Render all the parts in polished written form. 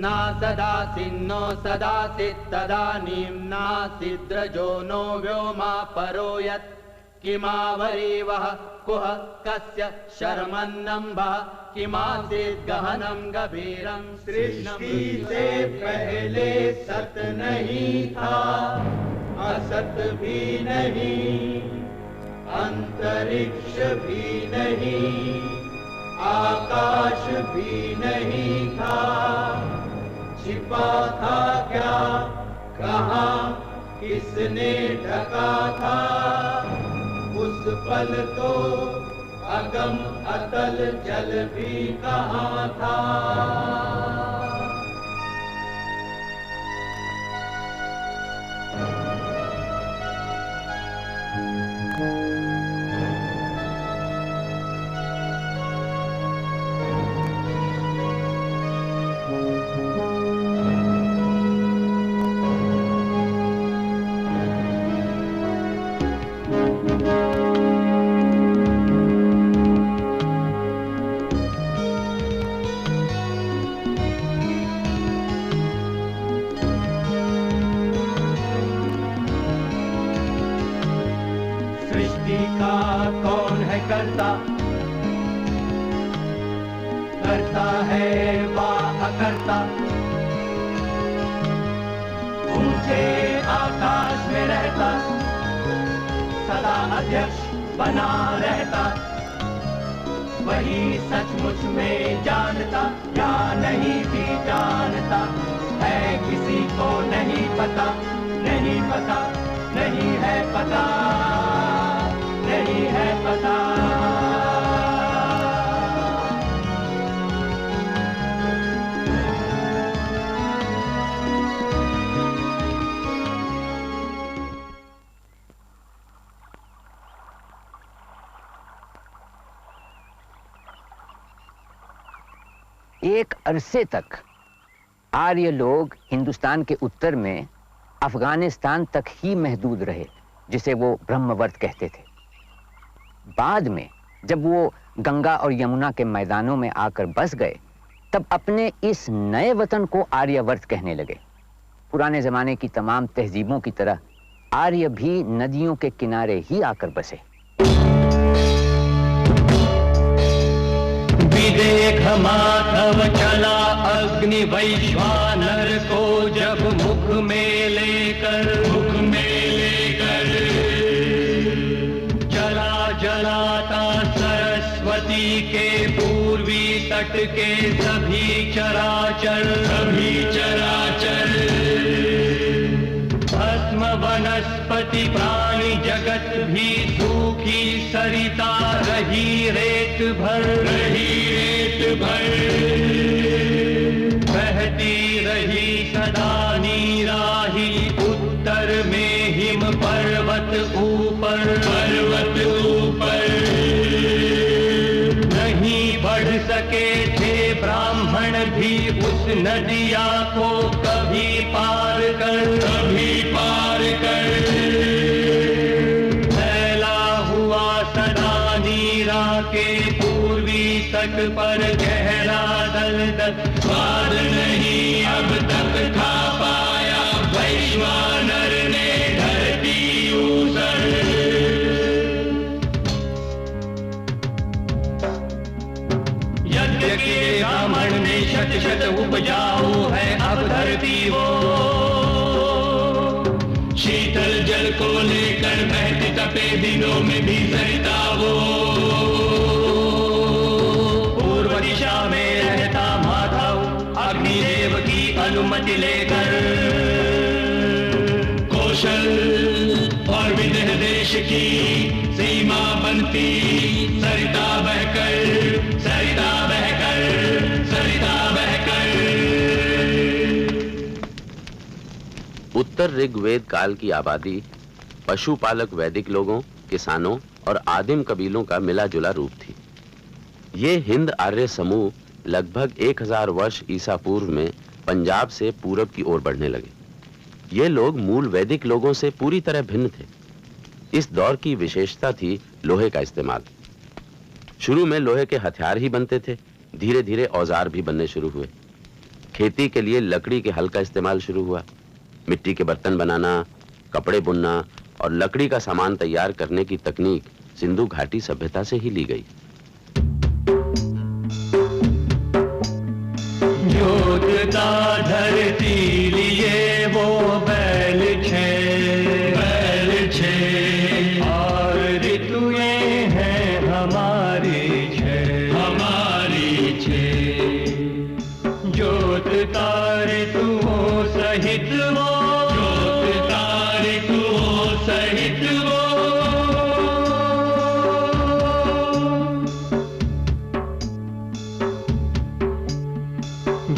नासदासिन्नो सदासित् तदानीं नासिद्रजो नो व्योमा परो यत् किमावरीवः कुह कस्य शर्मन्नम्भः किमासीत् गहनं गभीरं सृष्टि से पहले सत नहीं था, असत भी नहीं, अंतरिक्ष भी नहीं, आकाश भी नहीं था। छिपा था क्या, कहाँ, किसने ढका था? उस पल तो अगम अतल जल भी कहाँ था। करता है वा अकर्ता, ऊंचे आकाश में रहता, सदा अध्यक्ष बना रहता, वही सचमुच में जानता या नहीं भी जानता है, किसी को नहीं पता, नहीं पता, नहीं है पता, नहीं है पता। एक अरसे तक आर्य लोग हिंदुस्तान के उत्तर में अफगानिस्तान तक ही महदूद रहे, जिसे वो ब्रह्मवर्त कहते थे। बाद में जब वो गंगा और यमुना के मैदानों में आकर बस गए, तब अपने इस नए वतन को आर्यवर्त कहने लगे। पुराने जमाने की तमाम तहजीबों की तरह आर्य भी नदियों के किनारे ही आकर बसे। विदेख माधव चला अग्नि वैश्वानर को जब मुख में लेकर चला जलाता सरस्वती के पूर्वी तट के सभी चराचर भस्म वनस्पति प्राणी जगत भी सूखी सरिता रही रेत भर बहती रही सदा नीराही, उत्तर में हिम पर्वत ऊपर नहीं बढ़ सके थे ब्राह्मण भी उस नदिया को कभी पार कर फैला हुआ सदा नीरा के पूर्वी तट पर गहरा दलदल, स्वाद नहीं अब तक खा पाया वैश्वानर ने धरती ऊसर। यज्ञ के ब्राह्मण ने शत उपजाऊ है अब धरती वो, शीतल जल को लेकर बहती तपे दिनों में भी सरिता वो, पूर्व दिशा में रहता माधव अग्निदेव की अनुमति लेकर, कौशल और विदेह देश की सीमा बनती सरिता बहकर उत्तर ऋग्वेद काल की आबादी पशुपालक वैदिक लोगों, किसानों और आदिम कबीलों का मिला जुला रूप थी। ये हिंद आर्य समूह लगभग 1000 वर्ष ईसा पूर्व में पंजाब से पूरब की ओर बढ़ने लगे। ये लोग मूल वैदिक लोगों से पूरी तरह भिन्न थे। इस दौर की विशेषता थी लोहे का इस्तेमाल। शुरू में लोहे के हथियार ही बनते थे, धीरे धीरे औजार भी बनने शुरू हुए। खेती के लिए लकड़ी के हल का इस्तेमाल शुरू हुआ। मिट्टी के बर्तन बनाना, कपड़े बुनना और लकड़ी का सामान तैयार करने की तकनीक सिंधु घाटी सभ्यता से ही ली गई। जोतता धरती लिए वो बैल छे और ऋतुएं हैं हमारी छे जोतता ऋतुओं सहित वो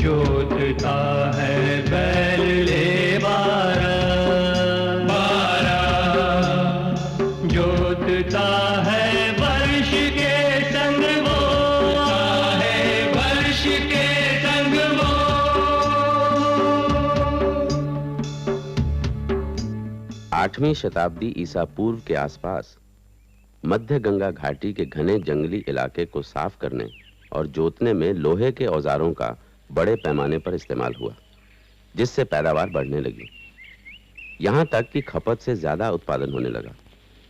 जोतता है बैल ले बारह जोतता है वर्ष के संग वो आठवीं शताब्दी ईसा पूर्व के आसपास मध्य गंगा घाटी के घने जंगली इलाके को साफ करने और जोतने में लोहे के औजारों का बड़े पैमाने पर इस्तेमाल हुआ, जिससे पैदावार बढ़ने लगी। यहां तक कि खपत से ज्यादा उत्पादन होने लगा,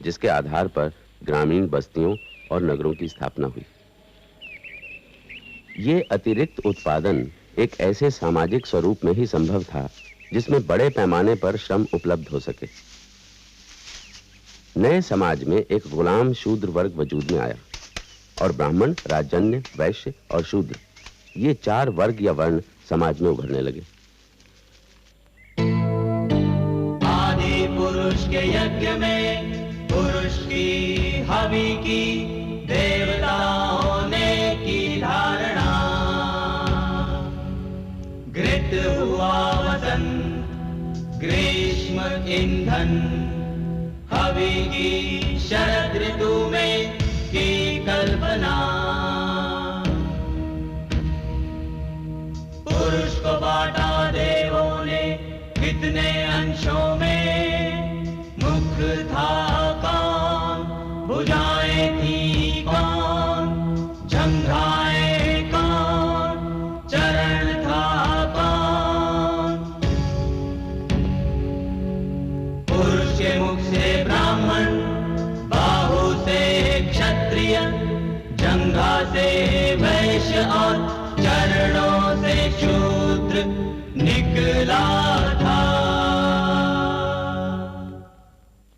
जिसके आधार पर ग्रामीण बस्तियों और नगरों की स्थापना हुई। ये अतिरिक्त उत्पादन एक ऐसे सामाजिक स्वरूप में ही संभव था जिसमें बड़े पैमाने पर श्रम उपलब्ध हो सके। नए समाज में एक गुलाम शूद्र वर्ग वजूद में आया और ब्राह्मण, राजन्य, वैश्य और शूद्र, ये चार वर्ग या वर्ण समाज में उभरने लगे। आदि पुरुष के यज्ञ में पुरुष की हवि की देवताओं ने की धारणा, घृत हुआ वसंत, ग्रीष्म ईंधन, हवि की शरद ऋतु में की कल्पना। पुरुष को बांटा देवों ने कितने अंशों में, मुख था कौन, भुजाएं थी कौन, जंघाएं कौन, चरण था कौन। पुरुष के मुख से ब्राह्मण, बाहु से क्षत्रिय, जंघा से वैश्य और चरणों से शूद्र निकला था।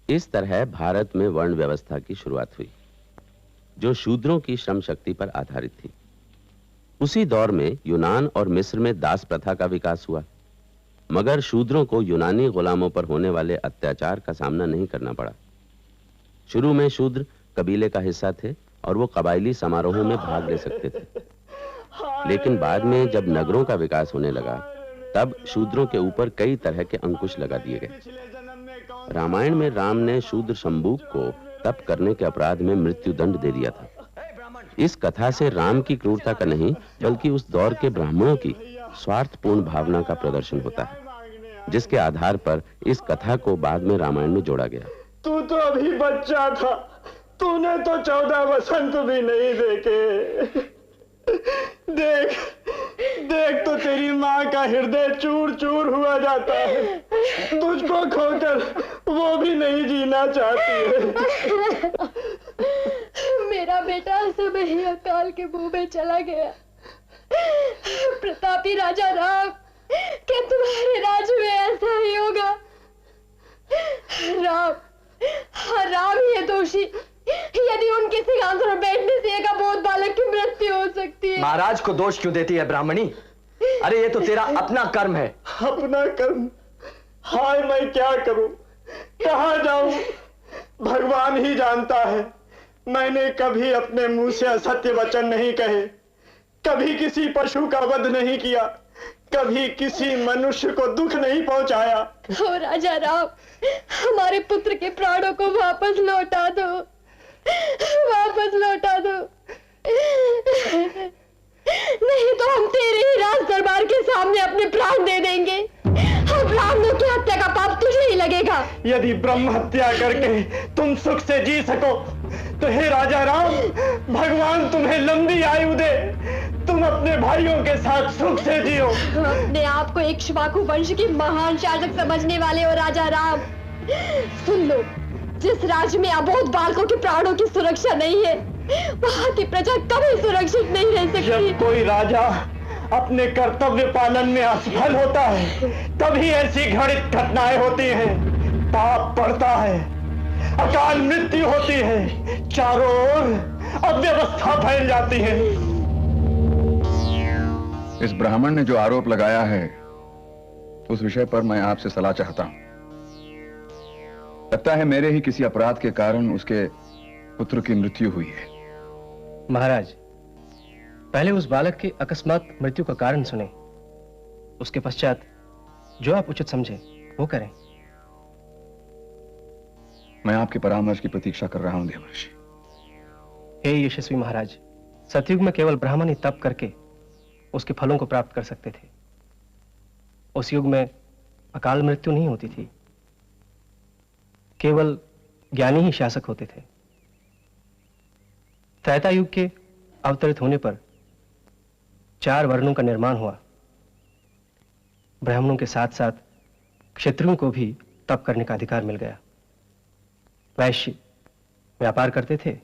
इस तरह भारत में वर्ण व्यवस्था की शुरुआत हुई, जो शूद्रों की श्रम शक्ति पर आधारित थी। उसी दौर में यूनान और मिस्र में दास प्रथा का विकास हुआ, मगर शूद्रों को यूनानी गुलामों पर होने वाले अत्याचार का सामना नहीं करना पड़ा। शुरू में शूद्र कबीले का हिस्सा थे और वो कबायली समारोहों में भाग ले सकते थे, लेकिन बाद में जब नगरों का विकास होने लगा, तब शूद्रों के ऊपर कई तरह के अंकुश लगा दिए गए। रामायण में राम ने शूद्र शंबूक को तप करने के अपराध में मृत्यु दंड दे दिया था। इस कथा से राम की क्रूरता का नहीं, बल्कि उस दौर के ब्राह्मणों की स्वार्थपूर्ण भावना का प्रदर्शन होता है, जिसके आधार पर इस कथा को बाद में रामायण में जोड़ा गया। तू तो अभी बच्चा था, तूने तो 14 वसंत भी नहीं देखे। देख देख तो तेरी माँ का हृदय चूर चूर हुआ जाता है, तुझको खोकर वो भी नहीं जीना चाहती है। मेरा बेटा सब ही अकाल के मुंह में चला गया। प्रतापी राजा राम, क्या तुम्हारे राज्य में ऐसा ही होगा? राम, हाँ राम ही है दोषी। यदि उनके सिंहासन पर बैठने से एक अबोध बालक की मृत्यु हो सकती है। महाराज को दोष क्यों देती है ब्राह्मणी? अरे ये तो तेरा अपना कर्म है। अपना कर्म? हाय मैं क्या करूं, कहां जाऊं? भगवान ही जानता है। मैंने कभी अपने मुंह से असत्य वचन नहीं कहे, कभी किसी पशु का वध नहीं किया, कभी किसी मनुष्य को दुख नहीं पहुंचाया। ओ राजा राम, हमारे पुत्र के प्राणों को वापस लौटा दो, वापस लौटा दो। नहीं तो हम तेरे ही राज दरबार के सामने अपने प्राण दे देंगे। हम ब्राह्मणों की हत्या का पाप तुझे ही लगेगा। यदि ब्रह्म हत्या करके तुम सुख से जी सको तो हे राजा राम, भगवान तुम्हें लंबी आयु दे, तुम अपने भाइयों के साथ सुख से जियो। अपने आप को इक्ष्वाकु वंश की महान शासक समझने वाले हो राजा राम, सुन लो, जिस राज्य में अबोध बालकों के प्राणों की सुरक्षा नहीं है, वहाँ की प्रजा कभी सुरक्षित नहीं रह सकती। जब कोई राजा अपने कर्तव्य पालन में असफल होता है, तभी ऐसी घटित घटनाएं होती हैं। पाप बढ़ता है, अकाल मृत्यु होती है, चारों ओर अव्यवस्था फैल जाती है। इस ब्राह्मण ने जो आरोप लगाया है, उस विषय पर मैं आपसे सलाह चाहता हूं। लगता है मेरे ही किसी अपराध के कारण उसके पुत्र की मृत्यु हुई है। महाराज, पहले उस बालक की अकस्मात मृत्यु का कारण सुने, उसके पश्चात जो आप उचित समझे वो करें। मैं आपके परामर्श की प्रतीक्षा कर रहा हूं देवर्षि। हे यशस्वी महाराज, सतयुग में केवल ब्राह्मण ही तप करके उसके फलों को प्राप्त कर सकते थे। उस युग में अकाल मृत्यु नहीं होती थी, केवल ज्ञानी ही शासक होते थे। त्रेता युग के अवतरित होने पर 4 वर्णों का निर्माण हुआ। ब्राह्मणों के साथ साथ क्षत्रियों को भी तप करने का अधिकार मिल गया। वैश्य व्यापार करते थे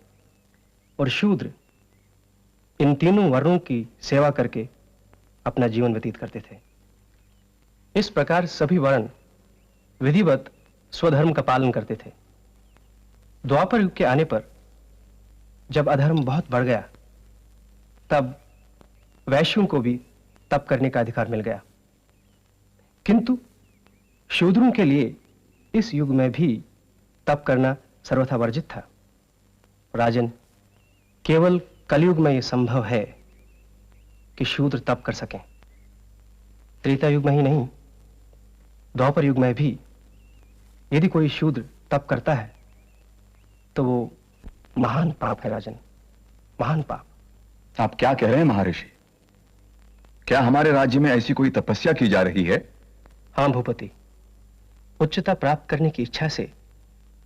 और शूद्र इन तीनों वर्णों की सेवा करके अपना जीवन व्यतीत करते थे। इस प्रकार सभी वर्ण विधिवत स्वधर्म का पालन करते थे। द्वापर युग के आने पर जब अधर्म बहुत बढ़ गया, तब वैश्यों को भी तप करने का अधिकार मिल गया। किंतु शूद्रों के लिए इस युग में भी तप करना सर्वथा वर्जित था। राजन, केवल कलयुग में यह संभव है कि शूद्र तप कर सकें। त्रेता युग में ही नहीं, द्वापर युग में भी यदि कोई शूद्र तप करता है तो वो महान पाप है राजन, महान पाप। आप क्या कह रहे हैं महर्षि? क्या हमारे राज्य में ऐसी कोई तपस्या की जा रही है? हां भूपति, उच्चता प्राप्त करने की इच्छा से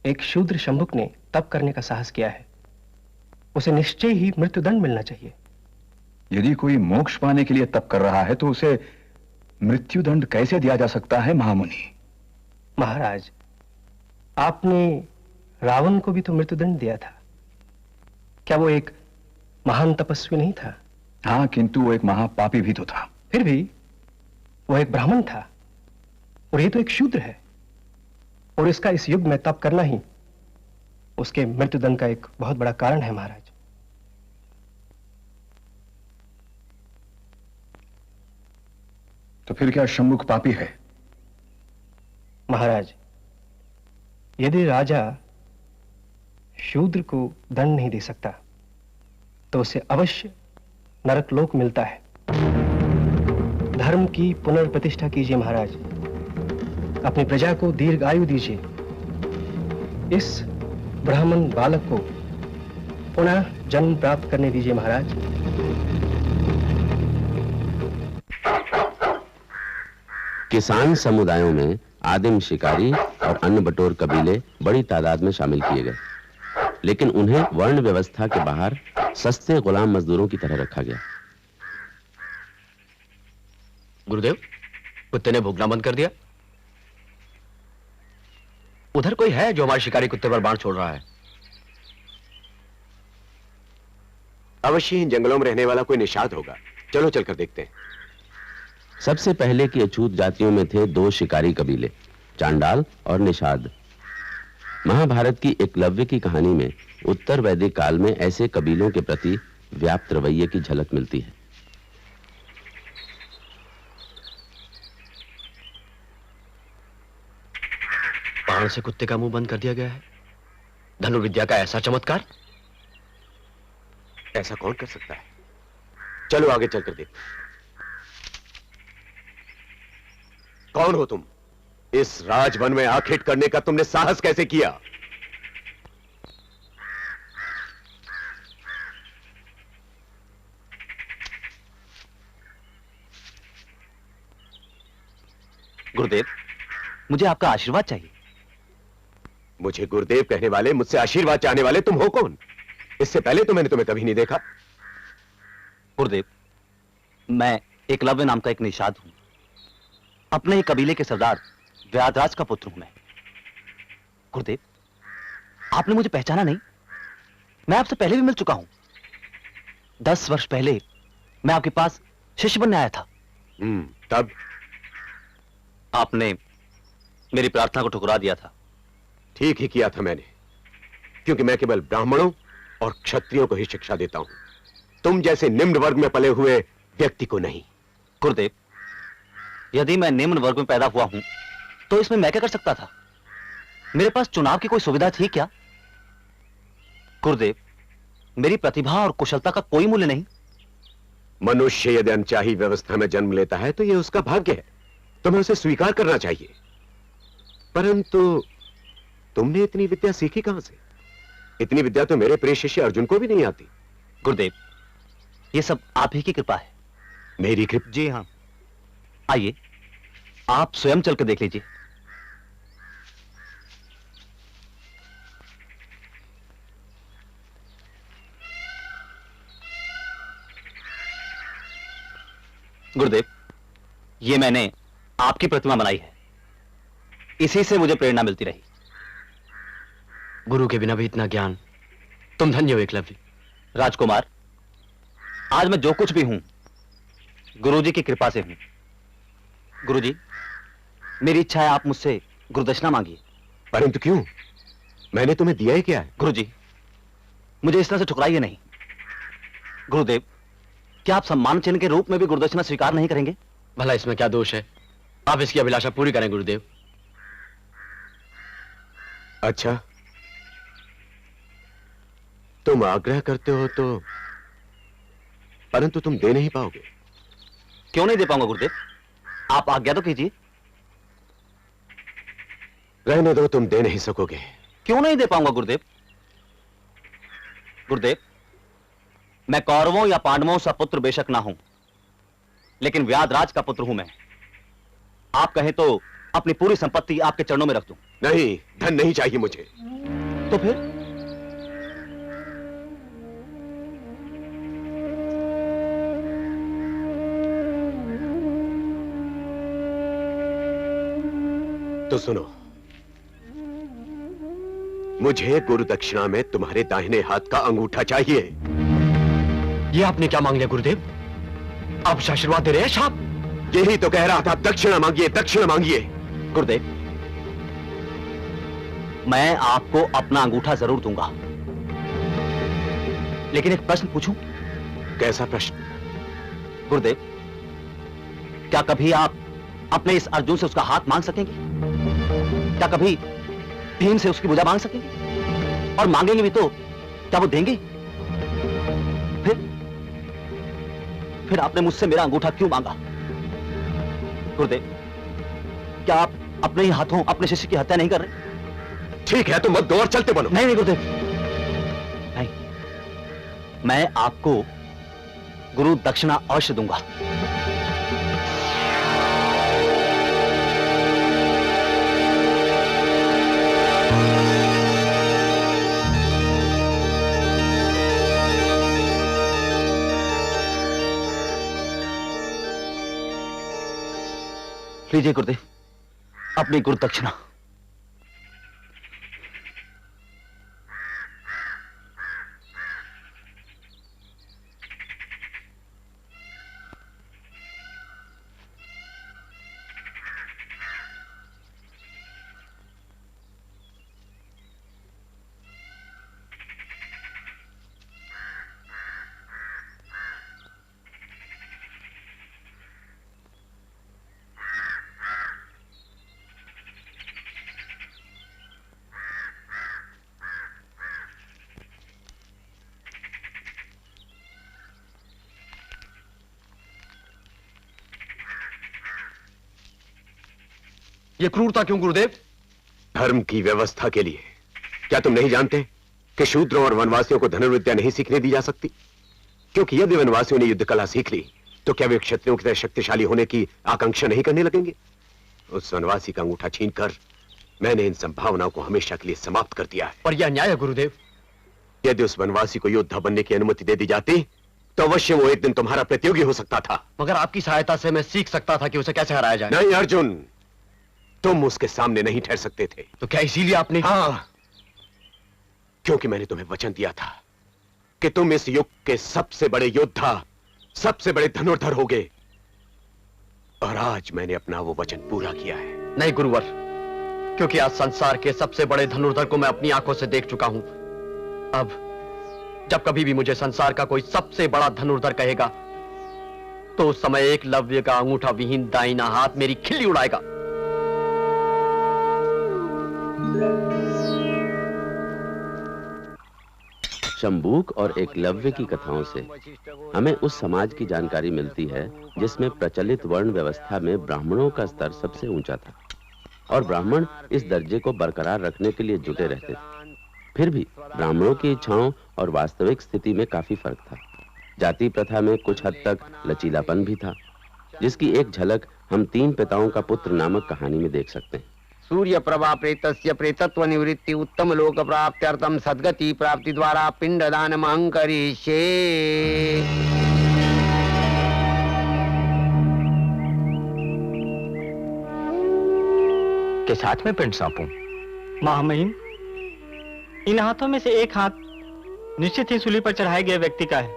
एक शूद्र शंभुक ने तप करने का साहस किया है। उसे निश्चय ही मृत्युदंड मिलना चाहिए। यदि कोई मोक्ष पाने के लिए तप कर रहा है तो उसे मृत्युदंड कैसे दिया जा सकता है महामुनि? महाराज, आपने रावण को भी तो मृत्युदंड दिया था। क्या वो एक महान तपस्वी नहीं था? हाँ, किंतु वो एक महापापी भी तो था। फिर भी वो एक ब्राह्मण था और ये तो एक शूद्र है, और इसका इस युग में तप करना ही उसके मृत्युदंड का एक बहुत बड़ा कारण है। महाराज, तो फिर क्या शंभुक पापी है? महाराज, यदि राजा शूद्र को दंड नहीं दे सकता तो उसे अवश्य नरकलोक मिलता है। धर्म की पुनर्प्रतिष्ठा कीजिए महाराज, अपनी प्रजा को दीर्घ आयु दीजिए। इस ब्राह्मण बालक को पुनः जन्म प्राप्त करने दीजिए महाराज। किसान समुदायों में आदिम शिकारी और अन्य बटोर कबीले बड़ी तादाद में शामिल किए गए, लेकिन उन्हें वर्ण व्यवस्था के बाहर सस्ते गुलाम मजदूरों की तरह रखा गया। गुरुदेव, कुत्ते ने भूखना बंद कर दिया। उधर कोई है जो हमारे शिकारी कुत्ते पर बाण छोड़ रहा है? अवश्य इन जंगलों में रहने वाला कोई निषाद होगा। चलो चलकर देखते हैं। सबसे पहले की अछूत जातियों में थे 2 शिकारी कबीले, चांडाल और निषाद। महाभारत की एकलव्य की कहानी में उत्तर वैदिक काल में ऐसे कबीलों के प्रति व्याप्त रवैये की झलक मिलती है। बाण से कुत्ते का मुंह बंद कर दिया गया है। धनुर्विद्या का ऐसा चमत्कार ऐसा कौन कर सकता है? चलो आगे चलकर देखते हैं। कौन हो तुम? इस राजवन में आखेट करने का तुमने साहस कैसे किया? गुरुदेव, मुझे आपका आशीर्वाद चाहिए। मुझे गुरुदेव कहने वाले, मुझसे आशीर्वाद चाहने वाले तुम हो कौन? इससे पहले तो मैंने तुम्हें कभी नहीं देखा। गुरुदेव, मैं एकलव्य नाम का एक निषाद हूं। अपने ही कबीले के सरदार व्याधराज का पुत्र हूं मैं। गुरुदेव, आपने मुझे पहचाना नहीं? मैं आपसे पहले भी मिल चुका हूं। 10 वर्ष पहले मैं आपके पास शिष्य बनने आया था। तब आपने मेरी प्रार्थना को ठुकरा दिया था। ठीक ही किया था मैंने, क्योंकि मैं केवल ब्राह्मणों और क्षत्रियों को ही शिक्षा देता हूं, तुम जैसे निम्न वर्ग में पले हुए व्यक्ति को नहीं। गुरुदेव, यदि मैं निम्न वर्ग में पैदा हुआ हूं तो इसमें मैं क्या कर सकता था? मेरे पास चुनाव की कोई सुविधा थी क्या? गुरुदेव, मेरी प्रतिभा और कुशलता का कोई मूल्य नहीं। मनुष्य यदि अनचाही व्यवस्था में जन्म लेता है तो यह उसका भाग्य है, तुम्हें उसे स्वीकार करना चाहिए। परंतु तुमने इतनी विद्या सीखी कहां से? इतनी विद्या तो मेरे प्रिय शिष्य अर्जुन को भी नहीं आती। गुरुदेव, यह सब आप ही की कृपा है। मेरी कृपा? जी हां। आइए, आप स्वयं चल कर देख लीजिए। गुरुदेव, ये मैंने आपकी प्रतिमा बनाई है। इसी से मुझे प्रेरणा मिलती रही। गुरु के बिना भी इतना ज्ञान, तुम धन्य हो एकलव्य। राजकुमार, आज मैं जो कुछ भी हूं गुरुजी की कृपा से हूं। गुरुजी, मेरी इच्छा है आप मुझसे गुरुदक्षिणा मांगिए। परंतु क्यों? मैंने तुम्हें दिया ही क्या है? गुरुजी, मुझे इस तरह से ठुकराइए नहीं। गुरुदेव, क्या आप सम्मान चिन्ह के रूप में भी गुरुदक्षिणा स्वीकार नहीं करेंगे? भला इसमें क्या दोष है? आप इसकी अभिलाषा पूरी करें गुरुदेव। अच्छा, तुम आग्रह करते हो तो, परंतु तुम दे नहीं पाओगे। क्यों नहीं दे पाऊंगा गुरुदेव? आप आज्ञा तो कीजिए। रहने दो, तुम दे नहीं सकोगे। क्यों नहीं दे पाऊंगा गुरुदेव? गुरुदेव, मैं कौरवों या पांडवों सा पुत्र बेशक ना हूं, लेकिन व्याधराज का पुत्र हूं मैं। आप कहें तो अपनी पूरी संपत्ति आपके चरणों में रख दूं। नहीं, धन नहीं चाहिए मुझे। तो फिर? तो सुनो, मुझे गुरु दक्षिणा में तुम्हारे दाहिने हाथ का अंगूठा चाहिए। ये आपने क्या मांग लिया गुरुदेव? आप आशीर्वाद दे रहे हैं साहब? यही तो कह रहा था, दक्षिणा मांगिए, दक्षिणा मांगिए। गुरुदेव, मैं आपको अपना अंगूठा जरूर दूंगा, लेकिन एक प्रश्न पूछूं? कैसा प्रश्न? गुरुदेव, क्या कभी आप अपने इस अर्जुन से उसका हाथ मांग सकेंगे? क्या कभी भीम से उसकी भुजा मांग सकेंगे? और मांगेंगे भी तो क्या वो देंगे? फिर आपने मुझसे मेरा अंगूठा क्यों मांगा? गुरुदेव, क्या आप अपने ही हाथों अपने शिष्य की हत्या नहीं कर रहे? ठीक है, तो मत दो और चलते बनो। नहीं नहीं गुरुदेव, नहीं, मैं आपको गुरु दक्षिणा अवश्य दूंगा। लीजिए गुरुदेव, अपनी गुरु दक्षिणा। ये क्रूरता क्यों गुरुदेव? धर्म की व्यवस्था के लिए। क्या तुम नहीं जानते कि शूद्रों और वनवासियों को धनुर्विद्या नहीं सीखने दी जा सकती? क्योंकि यदि वनवासियों ने युद्ध कला सीख ली तो क्या वे क्षत्रियों की तरह शक्तिशाली होने की आकांक्षा नहीं करने लगेंगे? उस वनवासी का अंगूठा छीनकर मैंने इन संभावनाओं को हमेशा के लिए समाप्त कर दिया है। पर यह अन्याय है गुरुदेव। यदि उस वनवासी को योद्धा बनने की अनुमति दे दी जाती तो अवश्य वो एक दिन तुम्हारा प्रतियोगी हो सकता था। मगर आपकी सहायता से मैं सीख सकता था कि उसे कैसे हराया जाए। नहीं अर्जुन, तुम उसके सामने नहीं ठहर सकते थे। तो क्या इसीलिए आपने? हाँ, क्योंकि मैंने तुम्हें वचन दिया था कि तुम इस युग के सबसे बड़े योद्धा, सबसे बड़े धनुर्धर होगे, और आज मैंने अपना वो वचन पूरा किया है। नहीं गुरुवर, क्योंकि आज संसार के सबसे बड़े धनुर्धर को मैं अपनी आंखों से देख चुका हूं। अब जब कभी भी मुझे संसार का कोई सबसे बड़ा धनुर्धर कहेगा, तो उस समय एकलव्य का अंगूठा विहीन दाहिना हाथ मेरी खिल्ली उड़ाएगा। शंबूक और एकलव्य की कथाओं से हमें उस समाज की जानकारी मिलती है जिसमें प्रचलित वर्ण व्यवस्था में ब्राह्मणों का स्तर सबसे ऊंचा था और ब्राह्मण इस दर्जे को बरकरार रखने के लिए जुटे रहते थे। फिर भी ब्राह्मणों की इच्छाओं और वास्तविक स्थिति में काफी फर्क था। जाति प्रथा में कुछ हद तक लचीलापन भी था, जिसकी एक झलक हम 3 पिताओं का पुत्र नामक कहानी में देख सकते हैं। सूर्य प्रभा प्रेतस्य प्रेतत्व निवृत्ति उत्तम लोक प्राप्त्यर्थम सद्गति प्राप्ति द्वारा पिंडदान महं करिष्ये। किस हाथ में पिंड सौंपूं? महामहिम, इन हाथों में से एक हाथ निश्चित ही सूली पर चढ़ाए गए व्यक्ति का है,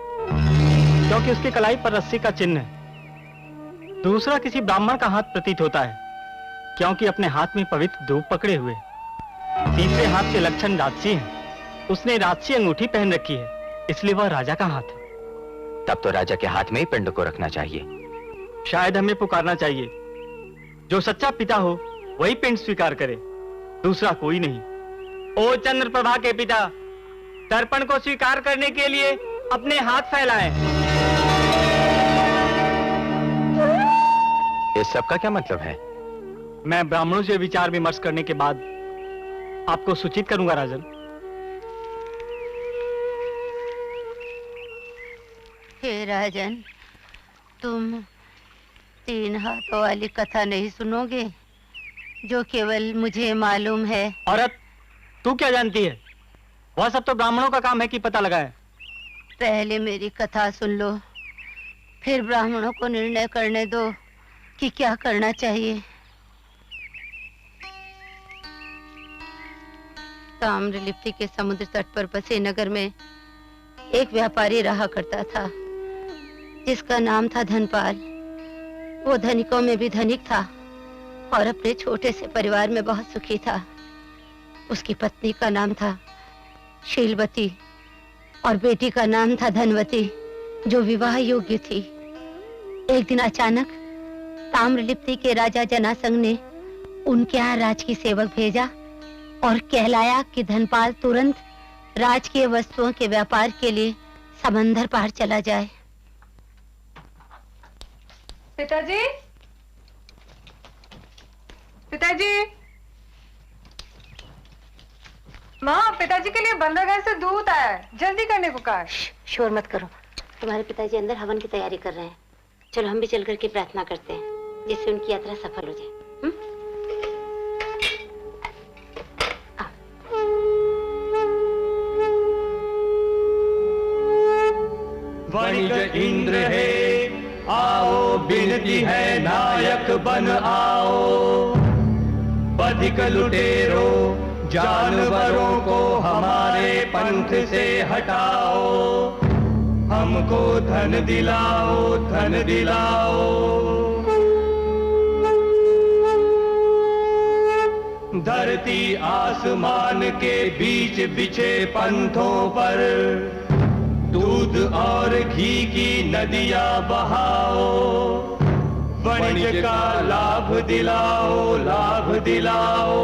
क्योंकि उसकी कलाई पर रस्सी का चिन्ह है। दूसरा किसी ब्राह्मण का हाथ प्रतीत होता है, क्योंकि अपने हाथ में पवित्र धूप पकड़े हुए। तीसरे हाथ के लक्षण राजसी हैं। उसने राजसी अंगूठी पहन रखी है, इसलिए वह राजा का हाथ है। तब तो राजा के हाथ में ही पिंड को रखना चाहिए। शायद हमें पुकारना चाहिए। जो सच्चा पिता हो वही पिंड स्वीकार करे, दूसरा कोई नहीं। ओ चंद्रप्रभा के पिता, तर्पण को स्वीकार करने के लिए अपने हाथ फैलाएं। इस सब का क्या मतलब है? मैं ब्राह्मणों से विचार विमर्श करने के बाद आपको सूचित करूंगा राजन। हे राजन, तुम 3 हाथों वाली कथा नहीं सुनोगे, जो केवल मुझे मालूम है। औरत, तू क्या जानती है? वह सब तो ब्राह्मणों का काम है कि पता लगाए। पहले मेरी कथा सुन लो, फिर ब्राह्मणों को निर्णय करने दो कि क्या करना चाहिए। ताम्रलिप्ति के समुद्र तट पर बसे नगर में एक व्यापारी रहा करता था, जिसका नाम था धनपाल। वो धनिकों में भी धनिक था और अपने छोटे से परिवार में बहुत सुखी था। उसकी पत्नी का नाम था शीलवती और बेटी का नाम था धनवती, जो विवाह योग्य थी। एक दिन अचानक ताम्रलिप्ति के राजा जनासंग ने उनके यहाँ राजकीय सेवक भेजा और कहलाया कि धनपाल तुरंत राजकीय वस्तुओं के व्यापार के लिए समंदर पार चला जाए। पिताजी, पिताजी, माँ, पिताजी के लिए बंदरगाह से दूध आया है, जल्दी करने को कहा है। शोर मत करो, तुम्हारे पिताजी अंदर हवन की तैयारी कर रहे हैं। चलो हम भी चल करके प्रार्थना करते हैं, जिससे उनकी यात्रा सफल हो जाए। वणिज इंद्र है, आओ बिनती है नायक बन आओ। बधिक लुटेरो, जानवरों को हमारे पंथ से हटाओ। हमको धन दिलाओ, धन दिलाओ। धरती आसमान के बीच बिछे पंथों पर दूध और घी की नदियां बहाओ। वणिज का लाभ दिलाओ, लाभ दिलाओ।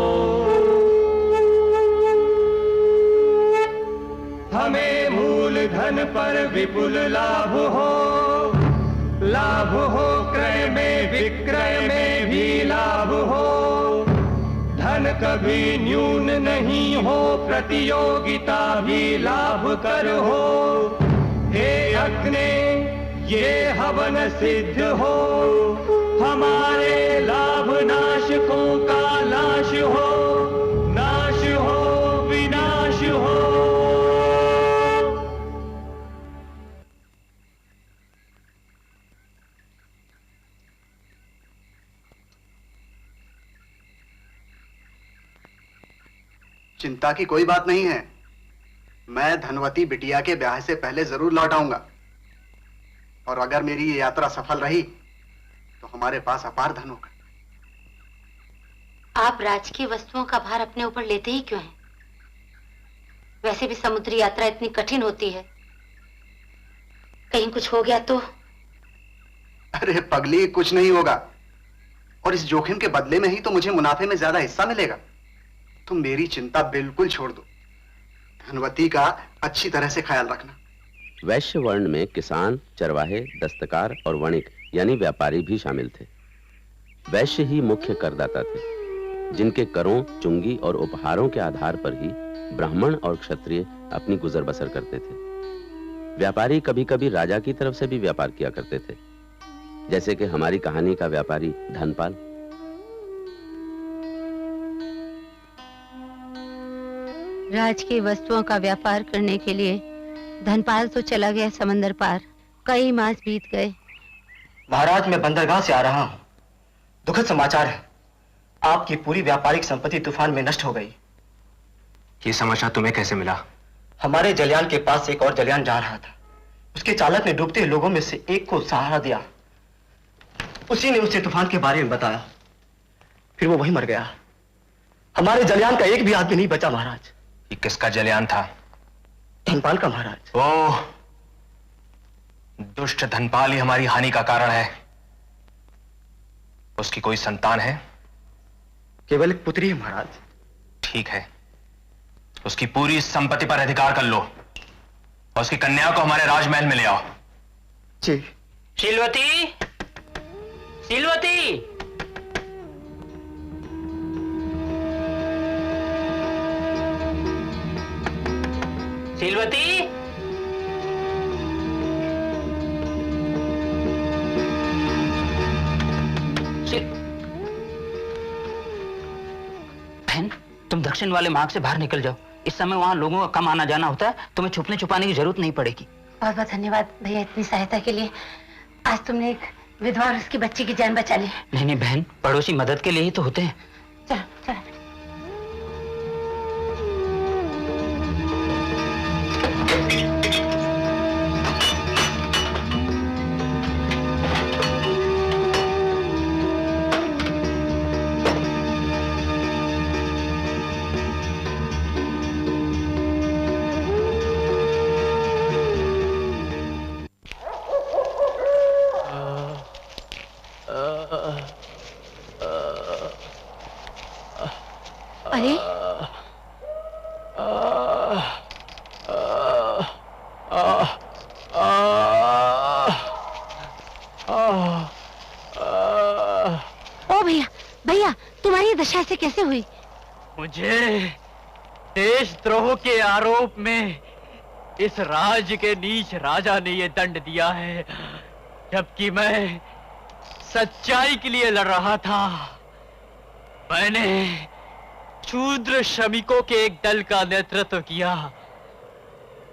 हमें मूल धन पर विपुल लाभ हो, लाभ हो क्रय में विक्रय में भी लाभ हो। धन कभी न्यून नहीं हो, प्रतियोगिता भी लाभ कर हो। हे अग्नि, ये हवन सिद्ध हो, हमारे लाभ नाशकों का नाश हो, नाश हो, विनाश हो। चिंता की कोई बात नहीं है। मैं धनवती बिटिया के ब्याह से पहले जरूर लौट आऊंगा, और अगर मेरी ये यात्रा सफल रही तो हमारे पास अपार धन होगा। आप राजकीय वस्तुओं का भार अपने ऊपर लेते ही क्यों हैं? वैसे भी समुद्री यात्रा इतनी कठिन होती है, कहीं कुछ हो गया तो? अरे पगली, कुछ नहीं होगा, और इस जोखिम के बदले में ही तो मुझे मुनाफे में ज्यादा हिस्सा मिलेगा। तुम मेरी चिंता बिल्कुल छोड़ दो। धनवती का अच्छी तरह से ख्याल रखना। वैश्य वर्ण में किसान, चरवाहे, दस्तकार और वणिक यानी व्यापारी भी शामिल थे। वैश्य ही मुख्य करदाता थे, जिनके करों, चुंगी और उपहारों के आधार पर ही ब्राह्मण और क्षत्रिय अपनी गुजर बसर करते थे। व्यापारी कभी कभी राजा की तरफ से भी व्यापार किया करते थे, जैसे कि हमारी कहानी का व्यापारी धनपाल। राज की वस्तुओं का व्यापार करने के लिए धनपाल तो चला गया समंदर पार। कई मास बीत गए। महाराज, मैं बंदरगाह से आ रहा हूँ। दुखद समाचार है, आपकी पूरी व्यापारिक संपत्ति तूफान में नष्ट हो गई। ये समाचार तुम्हें कैसे मिला? हमारे जलयान के पास एक और जलयान जा रहा था। उसके चालक ने डूबते लोगों में से एक को सहारा दिया। उसी ने उसे तूफान के बारे में बताया, फिर वो वहीं मर गया। हमारे जलयान का एक भी आदमी नहीं बचा महाराज। ये किसका जलयान था? धनपाल का महाराज। ओह, दुष्ट धनपाल ही हमारी हानि का कारण है। उसकी कोई संतान है? केवल एक पुत्री है महाराज। ठीक है, उसकी पूरी संपत्ति पर अधिकार कर लो और उसकी कन्या को हमारे राजमहल में ले आओ। जी। शीलवती, शीलवती, शीलवती, बहन, तुम दक्षिण वाले मार्ग से बाहर निकल जाओ। इस समय वहाँ लोगों का कम आना जाना होता है, तुम्हें छुपने छुपाने की जरूरत नहीं पड़ेगी। बहुत बहुत धन्यवाद भैया इतनी सहायता के लिए। आज तुमने एक विधवा और उसकी बच्ची की जान बचा ली। नहीं नहीं बहन, पड़ोसी मदद के लिए ही तो होते हैं। चलो चलो। अरे ओ भैया, भैया तुम्हारी दशा से कैसे हुई? मुझे देशद्रोह के आरोप में इस राज्य के नीच राजा ने ये दंड दिया है, जबकि मैं सच्चाई के लिए लड़ रहा था। मैंने शूद्र श्रमिकों के एक दल का नेतृत्व किया।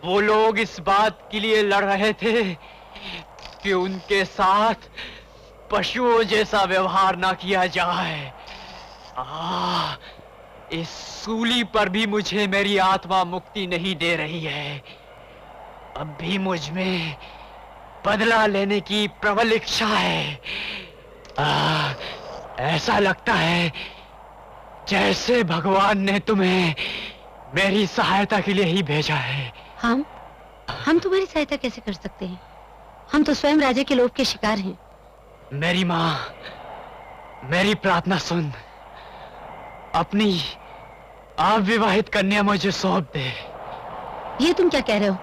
वो लोग इस बात के लिए लड़ रहे थे कि उनके साथ पशुओं जैसा व्यवहार ना किया जाए। इस सूली पर भी मुझे मेरी आत्मा मुक्ति नहीं दे रही है। अब भी मुझ में बदला लेने की प्रबल इच्छा है। ऐसा लगता है जैसे भगवान ने तुम्हें मेरी सहायता के लिए ही भेजा है। हम तुम्हारी सहायता कैसे कर सकते हैं? हम तो स्वयं राजा के लोभ के शिकार हैं। मेरी माँ, मेरी प्रार्थना सुन। अपनी अविवाहित कन्या मुझे सौंप दे। ये तुम क्या कह रहे हो?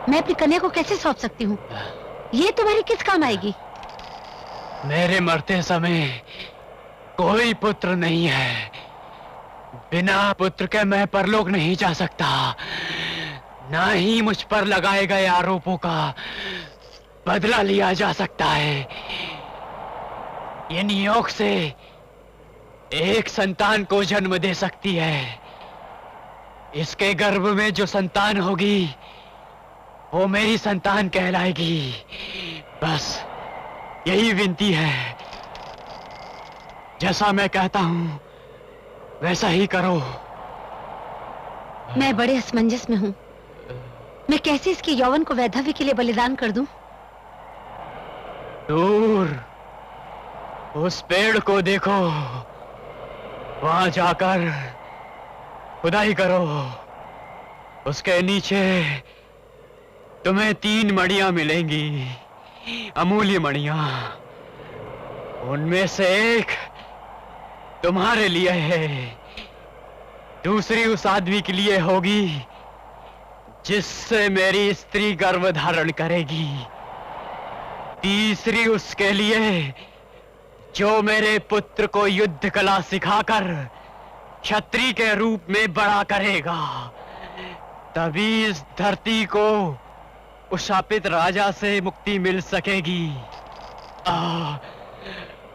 मैं अपनी कन्या को कैसे सौंप सकती हूँ? ये तुम्हारी किस काम आएगी? मेरे मरते समय कोई पुत्र नहीं है। बिना पुत्र के मैं परलोक नहीं जा सकता। ना ही मुझ पर लगाए गए आरोपों का बदला लिया जा सकता है। ये नियोग से एक संतान को जन्म दे सकती है। इसके गर्भ में जो संतान होगी वो मेरी संतान कहलाएगी। बस यही विनती है। जैसा मैं कहता हूं वैसा ही करो। मैं बड़े असमंजस में हूँ। मैं कैसे इसके यौवन को वैधव्य के लिए बलिदान कर दूं? दूर उस पेड़ को देखो, वहां जाकर खुदाई करो। उसके नीचे तुम्हें 3 मणियां मिलेंगी, अमूल्य मणियां। उनमें से एक तुम्हारे लिए है, दूसरी उस आदमी के लिए होगी जिससे मेरी स्त्री गर्भ धारण करेगी, तीसरी उसके लिए जो मेरे पुत्र को युद्ध कला सिखाकर क्षत्रिय के रूप में बड़ा करेगा। तभी इस धरती को उस शापित राजा से मुक्ति मिल सकेगी।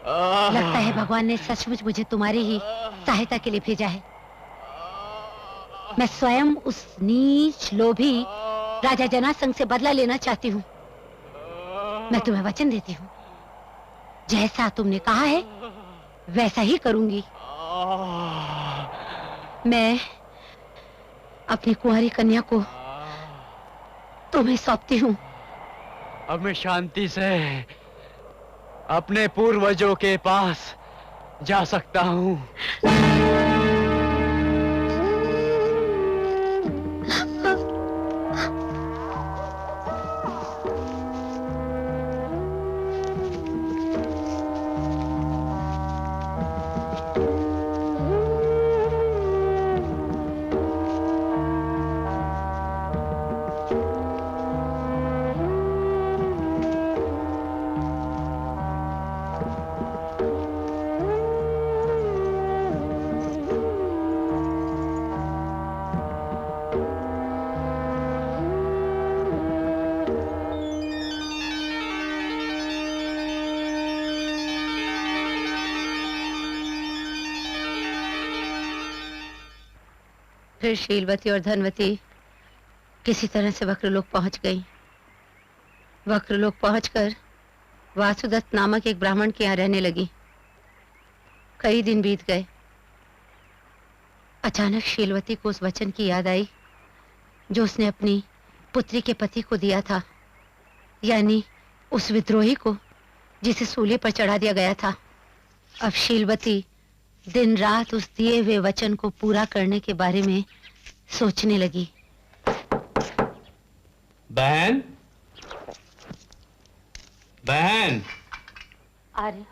लगता है भगवान ने सचमुच मुझे तुम्हारी ही सहायता के लिए भेजा है। मैं स्वयं उस नीच लोभी राजा जनासंग से बदला लेना चाहती हूँ। मैं तुम्हें वचन देती हूँ, जैसा तुमने कहा है वैसा ही करूंगी। मैं अपनी कुंवारी कन्या को तुम्हें सौंपती हूँ। अब मैं शांति से अपने पूर्वजों के पास जा सकता हूँ। फिर शीलवती और धनवती किसी तरह से वक्रलोक पहुंच गईं। वक्रलोक पहुंचकर वासुदत्त नामक एक ब्राह्मण के यहाँ रहने लगी। कई दिन बीत गए। अचानक शीलवती को उस वचन की याद आई जो उसने अपनी पुत्री के पति को दिया था, यानी उस विद्रोही को जिसे सूली पर चढ़ा दिया गया था। अब शीलवती दिन रात उस दिए हुए वचन को पूरा करने के बारे में सोचने लगी। बहन, बहन। अरे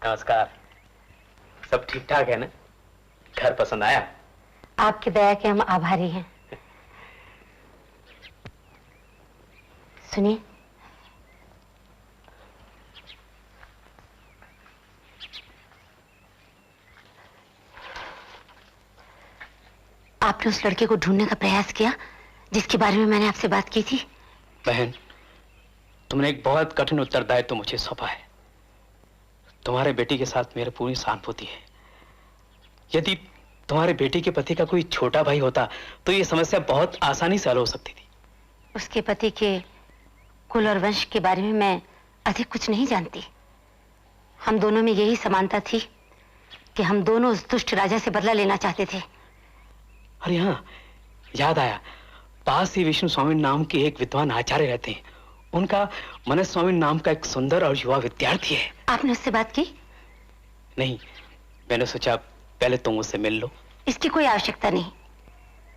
नमस्कार। सब ठीक ठाक है ना? घर पसंद आया? आपकी दया के हम आभारी हैं। सुनिए, आपने उस लड़के को ढूंढने का प्रयास किया जिसके बारे में मैंने आपसे बात की थी? बहन, तुमने एक बहुत कठिन उत्तरदायित्व तो मुझे सौंपा है। तुम्हारे बेटी के साथ मेरी पूरी सहानुभूति है। यदि तुम्हारे बेटी के पति का कोई छोटा भाई होता तो ये समस्या बहुत आसानी से हल हो सकती थी। उसके पति के कुल और वंश के बारे में मैं अधिक कुछ नहीं जानती। हम दोनों में यही समानता थी कि हम दोनों उस दुष्ट राजा से बदला लेना चाहते थे। अरे हाँ, याद आया, पास ही विष्णु स्वामी नाम के एक विद्वान आचार्य रहते हैं। उनका मनस स्वामी नाम का एक सुंदर और युवा विद्यार्थी है। आपने उससे बात की? नहीं, मैंने सोचा पहले तुम उससे मिल लो। इसकी कोई आवश्यकता नहीं।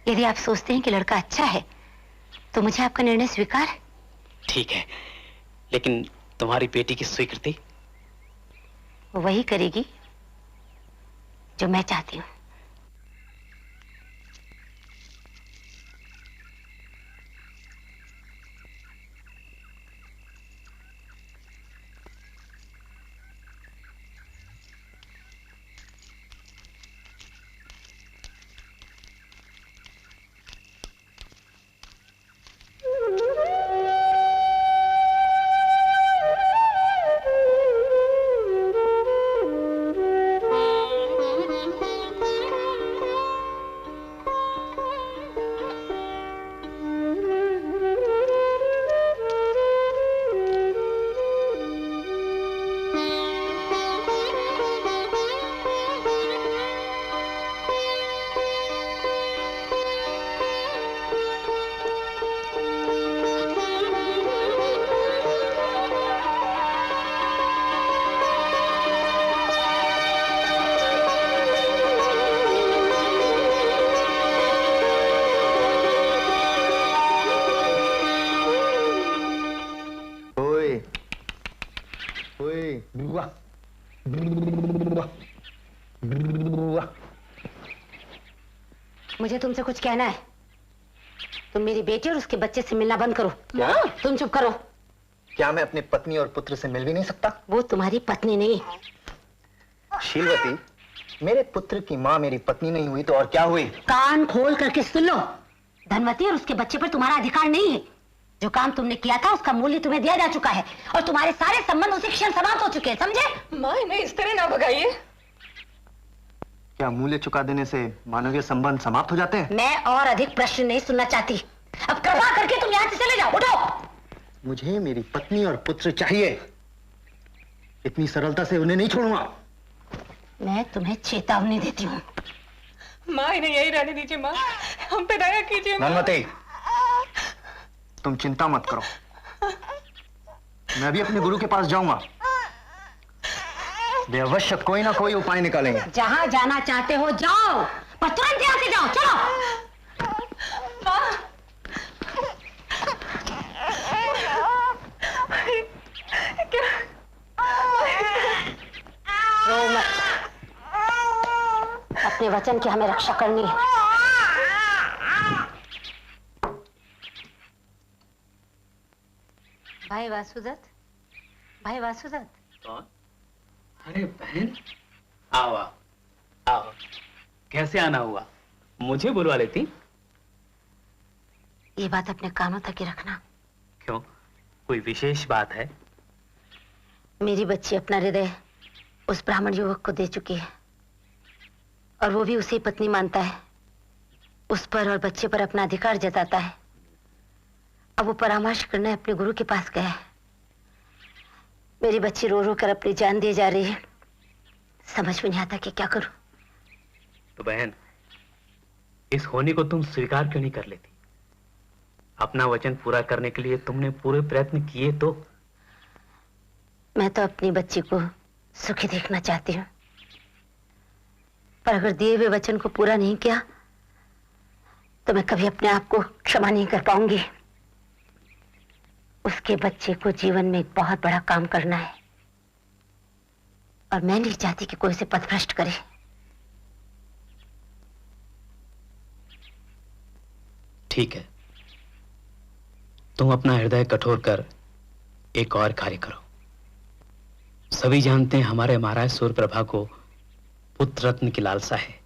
यदि आप सोचते हैं कि लड़का अच्छा है तो मुझे आपका निर्णय स्वीकार है। ठीक है, लेकिन तुम्हारी बेटी की स्वीकृति? वही करेगी जो मैं चाहती हूँ। मुझे तुमसे कुछ कहना है। तुम मेरी बेटी और उसके बच्चे से मिलना बंद करो। क्या? तुम चुप करो। क्या मैं अपनी पत्नी और पुत्र से मिल भी नहीं सकता? वो तुम्हारी पत्नी नहीं। शीलवती, मेरे पुत्र की माँ मेरी पत्नी नहीं हुई तो और क्या हुई? कान खोल करके सुन लो। धनवती और उसके बच्चे पर तुम्हारा अधिकार नहीं है। जो काम तुमने किया था उसका मूल्य तुम्हें दिया जा चुका है और तुम्हारे सारे संबंध उसी क्षण समाप्त हो चुके हैं, समझे? माँ, इन्हें इस तरह ना भगाइए। क्या मूल्य चुका देने से मानवीय संबंध समाप्त हो जाते हैं? मैं और अधिक प्रश्न नहीं सुनना चाहती। अब कृपा करके तुम यहाँ से चले जाओ, उठो। मुझे मेरी पत्नी और पुत्र चाहिए। इतनी सरलता से उन्हें नहीं छोड़ूंगा। मैं तुम्हें चेतावनी देती हूँ। माँ, इन्हें यही रहने दीजिए। माँ, हम पे दया कीजिए। धनवती, तुम चिंता मत करो, मैं भी अपने गुरु के पास जाऊंगा। वे अवश्य कोई ना कोई उपाय निकालेंगे। जहाँ जाना चाहते हो जाओ, पर तुरंत यहाँ से जाओ। चलो। माँ, रो मत। अपने वचन की हमें रक्षा करनी है। भाई वासुदत्त, भाई वासुदत्त। कौन? अरे बहन, आओ आओ आओ। कैसे आना हुआ? मुझे बुलवा लेती। ये बात अपने कानों तक ही रखना। क्यों, कोई विशेष बात है? मेरी बच्ची अपना हृदय उस ब्राह्मण युवक को दे चुकी है और वो भी उसे पत्नी मानता है। उस पर और बच्चे पर अपना अधिकार जताता है। अब वो परामर्श करने अपने गुरु के पास गया है। मेरी बच्ची रो रो कर अपनी जान दिए जा रही है। समझ में नहीं आता कि क्या करूं। तो बहन, इस होने को तुम स्वीकार क्यों नहीं कर लेती? अपना वचन पूरा करने के लिए तुमने पूरे प्रयत्न किए तो। मैं तो अपनी बच्ची को सुखी देखना चाहती हूँ, पर अगर दिए हुए वचन को पूरा नहीं किया तो मैं कभी अपने आप को क्षमा नहीं कर पाऊंगी। उसके बच्चे को जीवन में एक बहुत बड़ा काम करना है और मैं नहीं चाहती कि कोई उसे पथभ्रष्ट करे। ठीक है, तुम अपना हृदय कठोर कर एक और कार्य करो। सभी जानते हैं हमारे महाराज सूर्यप्रभा को पुत्र रत्न की लालसा है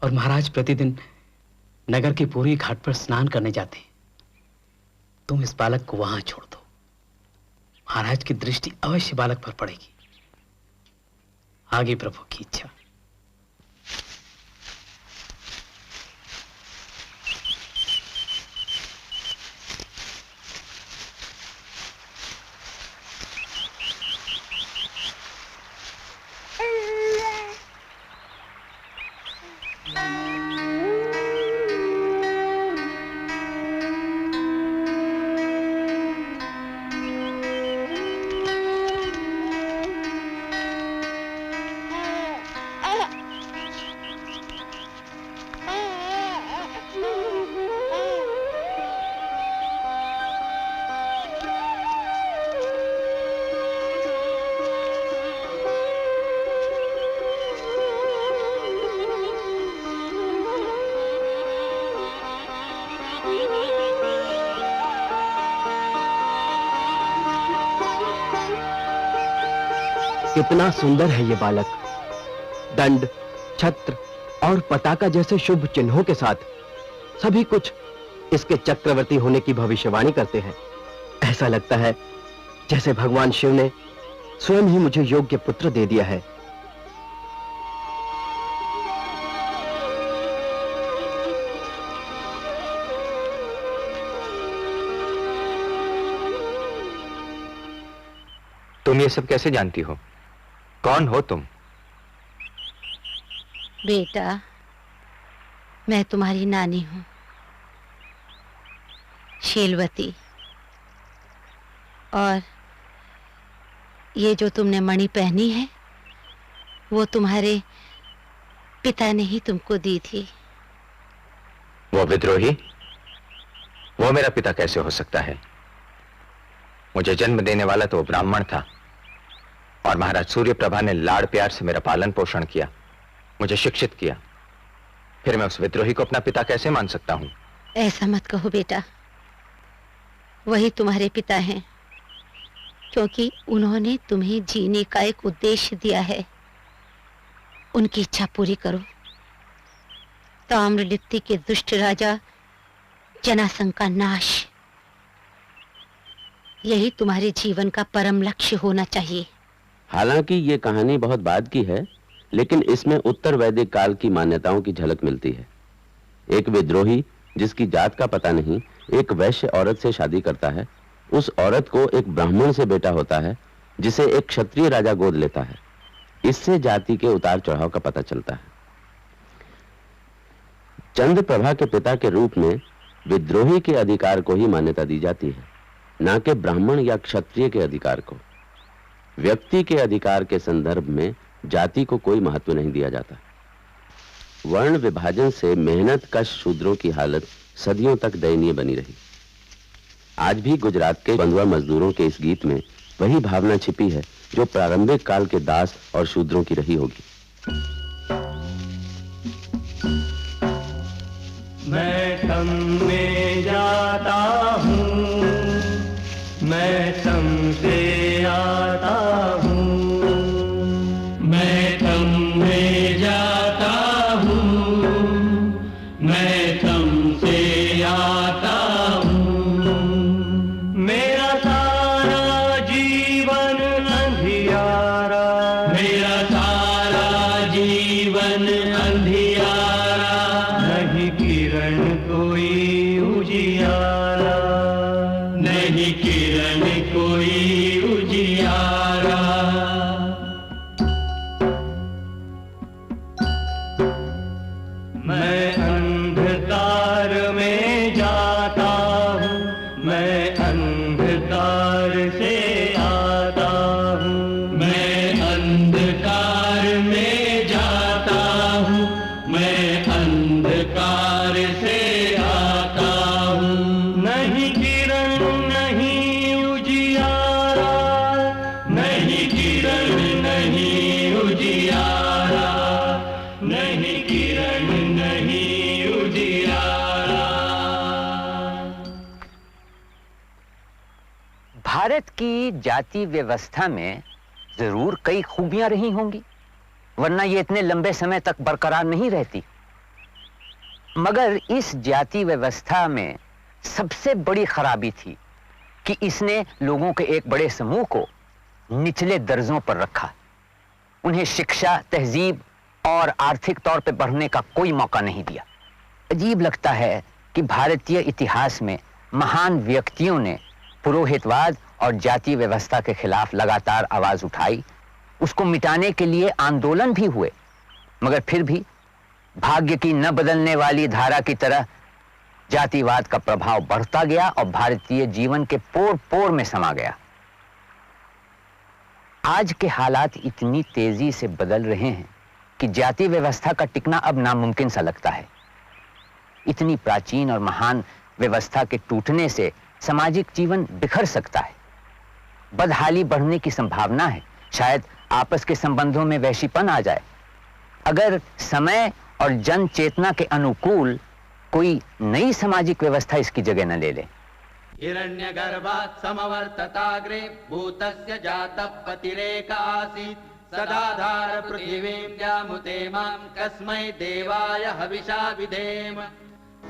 और महाराज प्रतिदिन नगर की पूरी घाट पर स्नान करने जाते हैं। तुम इस बालक को वहां छोड़ दो। महाराज की दृष्टि अवश्य बालक पर पड़ेगी। आगे प्रभु की इच्छा। कितना सुंदर है ये बालक। दंड, छत्र और पताका जैसे शुभ चिन्हों के साथ सभी कुछ इसके चक्रवर्ती होने की भविष्यवाणी करते हैं। ऐसा लगता है जैसे भगवान शिव ने स्वयं ही मुझे योग्य पुत्र दे दिया है। तुम ये सब कैसे जानती हो? कौन हो तुम? बेटा, मैं तुम्हारी नानी हूं, शीलवती। और ये जो तुमने मणि पहनी है वो तुम्हारे पिता ने ही तुमको दी थी। वो विद्रोही? वो मेरा पिता कैसे हो सकता है? मुझे जन्म देने वाला तो ब्राह्मण था और महाराज सूर्यप्रभा ने लाड़ प्यार से मेरा पालन पोषण किया, मुझे शिक्षित किया, फिर मैं उस विद्रोही को अपना पिता कैसे मान सकता हूं? ऐसा मत कहो बेटा, वही तुम्हारे पिता हैं, क्योंकि उन्होंने तुम्हें जीने का एक उद्देश्य दिया है। उनकी इच्छा पूरी करो। ताम्रलिप्ति के दुष्ट राजा जनासंध का नाश, यही तुम्हारे जीवन का परम लक्ष्य होना चाहिए। हालांकि ये कहानी बहुत बाद की है, लेकिन इसमें उत्तर वैदिक काल की मान्यताओं की झलक मिलती है। एक विद्रोही जिसकी जात का पता नहीं एक वैश्य औरत से शादी करता है। उस औरत को एक ब्राह्मण से बेटा होता है, जिसे एक क्षत्रिय राजा गोद लेता है। इससे जाति के उतार चढ़ाव का पता चलता है। चंद्रप्रभा के पिता के रूप में विद्रोही के अधिकार को ही मान्यता दी जाती है, ना कि ब्राह्मण या क्षत्रिय के अधिकार को। व्यक्ति के अधिकार के संदर्भ में जाति को कोई महत्व नहीं दिया जाता। वर्ण विभाजन से मेहनत कश शूद्रों की हालत सदियों तक दयनीय बनी रही। आज भी गुजरात के बंधुआ मजदूरों के इस गीत में वही भावना छिपी है जो प्रारंभिक काल के दास और शूद्रों की रही होगी। मैं तम में जाता हूँ, मैं तम से आता हूँ, मैं तम में जाता हूँ, मैं तम से आता हूँ। मेरा सारा जीवन अंधियारा, मेरा सारा जीवन अंधियारा, नहीं किरण कोई उजियारा, नहीं किरण कोई उजियारा। मैं अंधकार में जाता हूँ, मैं अंधकार से आता हूँ, मैं अंधकार में जाता हूँ, मैं अंधकार से आता हूँ। नहीं किरण नहीं उजियारा, नहीं किरण नहीं उजियारा, नहीं किरण नहीं उजियारा। भारत की जाति व्यवस्था में जरूर कई खूबियां रही होंगी, वरना ये इतने लंबे समय तक बरकरार नहीं रहती। मगर इस जाति व्यवस्था में सबसे बड़ी खराबी थी कि इसने लोगों के एक बड़े समूह को निचले दर्जों पर रखा। उन्हें शिक्षा, तहजीब और आर्थिक तौर पर बढ़ने का कोई मौका नहीं दिया। अजीब लगता है कि भारतीय इतिहास में महान व्यक्तियों ने पुरोहितवाद और जाति व्यवस्था के खिलाफ लगातार आवाज उठाई, उसको मिटाने के लिए आंदोलन भी हुए, मगर फिर भी भाग्य की न बदलने वाली धारा की तरह जातिवाद का प्रभाव बढ़ता गया और भारतीय जीवन के पोर पोर में समा गया। आज के हालात इतनी तेजी से बदल रहे हैं कि जाति व्यवस्था का टिकना अब नामुमकिन सा लगता है। इतनी प्राचीन और महान व्यवस्था के टूटने से सामाजिक जीवन बिखर सकता है, बदहाली बढ़ने की संभावना है, शायद आपस के संबंधों में वैशीपन आ जाए। अगर समय और जन चेतना के अनुकूल कोई नई सामाजिक व्यवस्था इसकी जगह न ले ले। हिरण्यगर्भात् समवर्तताग्रे भूतस्य जातः पतिरेक आसीत् सदाधार पृथिवीं व्यामुते मां कस्मै देवाय हविषा विधेम।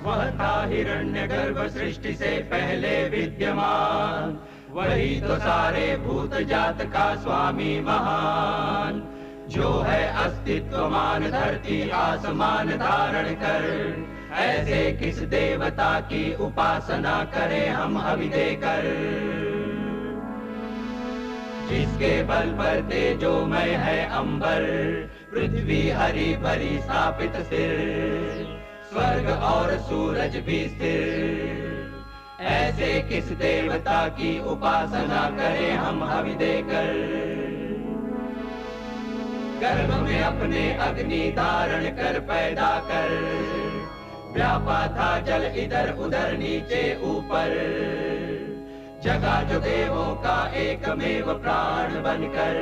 वह था हिरण्यगर्भ सृष्टि से पहले विद्यमान, वही तो सारे भूत जात का स्वामी महान, जो है अस्तित्वमान धरती आसमान धारण कर। ऐसे किस देवता की उपासना करें हम हवि देकर, जिसके बल पर तेजोमय है अंबर, पृथ्वी हरी भरी स्थापित स्थिर, स्वर्ग और सूरज भी स्थिर। ऐसे किस देवता की उपासना करें हम हवि देकर। गर्भ में अपने अग्नि धारण कर पैदा कर, व्यापा था जल इधर उधर नीचे ऊपर, जगा जो देवों का एकमेव प्राण बनकर,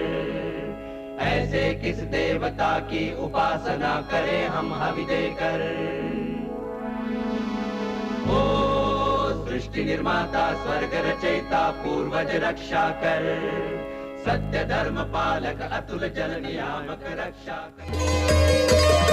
ऐसे किस देवता की उपासना करें हम हवि देकर। ओ सृष्टि निर्माता स्वर्ग रचयिता पूर्वज रक्षा कर, सत्य धर्म पालक अतुल जल नियामक रक्षा कर।